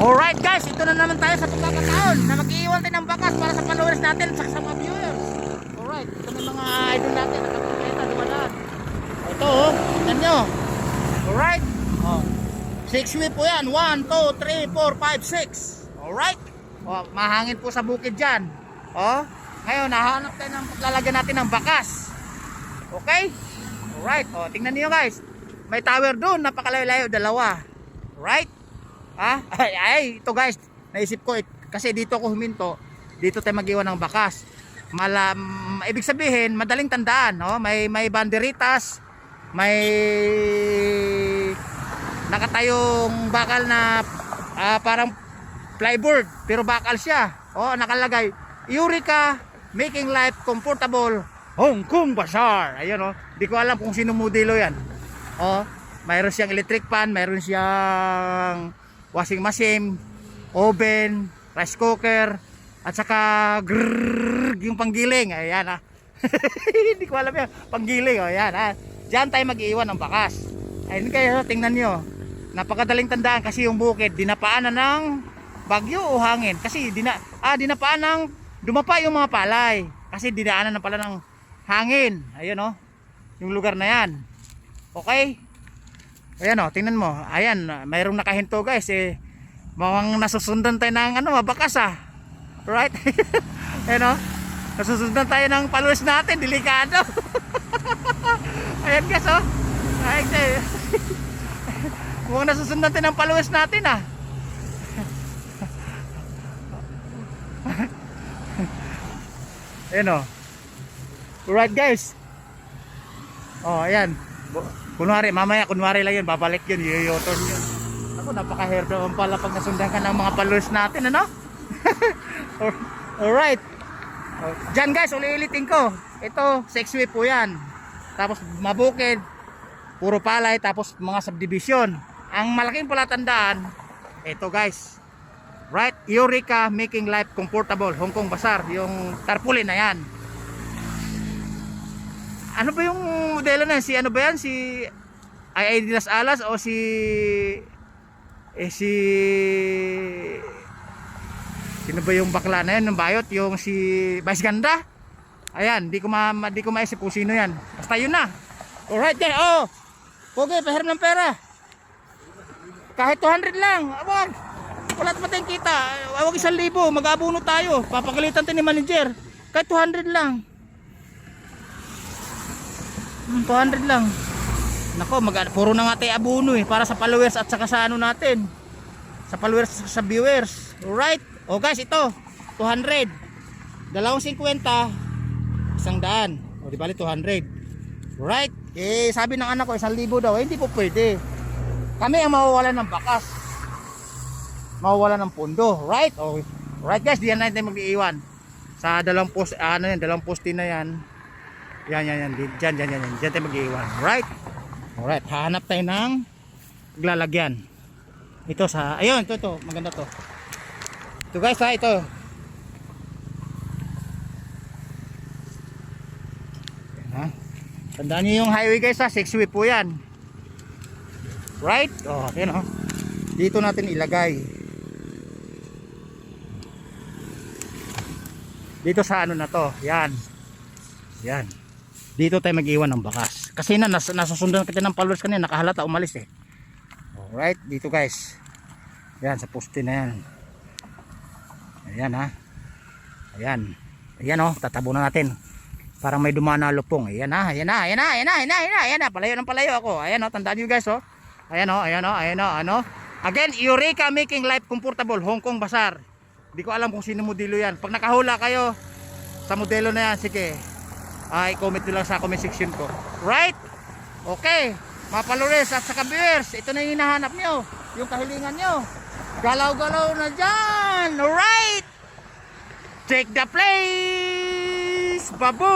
Alright guys, ito na naman tayo sa pagkakataon na mag-iiwan tayo ng bakas para sa followers natin at sa mga viewers. Alright, ito na mga idol natin nakapagkita, dumadaan. Ito oh, tignan nyo. Alright, oh, 6 way po yan, 1, 2, 3, 4, 5, 6. Alright, oh, mahangin po sa bukid dyan. Oh, ngayon nahanap tayo ng paglalagyan natin ng bakas. Okay, alright, oh, tingnan niyo guys. May tower doon, napakalayo-layo, dalawa. Right? Ay, ito guys, naisip ko kasi dito ako huminto, dito tayo mag-iwan ng bakas. Ibig sabihin, madaling tandaan, no? May banderitas, may nakatayong bakal na parang flyboard, pero bakal siya. Oh, nakalagay, Eureka, making life comfortable, Hong Kong Bazaar. Ayun oh, di ko alam kung sino modelo yan. Oh, mayroon siyang electric fan, mayroon siyang washing machine, oven, rice cooker, at saka yung panggiling. Ayan ah. Hindi ko alam yan. Panggiling, oh, ayan ah. Diyan tayo mag-iiwan ng bakas. Ayun kayo, tingnan nyo. Napakadaling tandaan kasi yung bukid, dinapaan na ng bagyo o hangin. Kasi dinapaan ng dumapa yung mga palay. Kasi dinaanan na pala ng hangin. Ayun oh. Yung lugar na yan. Okay? Ayan o, tingnan mo. Ayan, mayroong nakahinto guys. Mawang nasusundan tayo ng bakas ah. Right? Ayan o. Nasusundan tayo ng followers natin. Delikado. Ayan guys o. Ayan. Mukhang nasusundan tayo ng followers natin ah. Ayan o. Alright guys. Oh, ayan. Kunwari lang yun, babalik yun, yoyoton yun. Ako, napaka-herdo pala pag nasundan ka ng mga followers natin, ano? Alright. Diyan guys, ulitin ko. Ito, 6 way po yan. Tapos mabukid, puro palay, tapos mga subdivision. Ang malaking palatandaan, ito guys. Right, Eureka, making life comfortable, Hong Kong Bazaar, yung tarpaulin na yan. Ano ba yung modelo na yan? Si ano ba yan? Si I.I. de las Alas o si sino ba yung bakla na yan ng bayot? Yung si Vice Ganda? Ayan, di ko maisip kung sino yan. Basta yun na. Alright guys, oh. Pogi, pahiram ng pera. Kahit 200 lang. Wag. Wala pa tayong kita. Wag 1,000. Mag-abuno tayo. Papagalitan tayo ni manager. Kahit 200 lang. 200 lang. Nako, puro na nga tayo abuno para sa followers at saka sa natin. Sa followers at sa viewers. Alright. O guys, ito. 200. 250. 100. O di bali 200. Alright. Sabi ng anak ko 1,000 daw. Hindi po pwede. Kami ang mawawalan ng bakas. Mawawalan ng pondo. Right? O. Right guys, diyan na tayo mag-iiwan. Sa dalawang post, dalawang poste na yan. Yan. Diyan tayo mag-iiwan. Right? Alright, hanap tayo ng lalagyan. Ito sa, ayun, ito, maganda to. Ito guys ha, ito. Ha? Tandaan niyo yung highway guys ha, 6 way po yan. Right? Oh, yun oh. Dito natin ilagay. Dito sa na to, yan. Yan. Dito tayo mag-iwan ng bakas. Kasi nasusundan kita ng followers kanina, nakahalata umalis eh. Alright, dito guys. Yan, sa poste na yan. Ayan ha. Ayan oh, tatabunan natin. Parang may dumaan na lupong. Ayan na. Palayo ako. Ayan oh, tandaan nyo guys oh. Ayan oh. Again, Eureka, making life comfortable, Hong Kong Bazaar. Hindi ko alam kung sino modelo yan. Pag nakahula kayo sa modelo na yan, sige. I-comment nyo lang sa comment section ko. Right? Okay. Mga followers at saka viewers, ito na yung hinahanap nyo. Yung kahilingan nyo. Galaw-galaw na dyan. Alright. Take the place. Babu.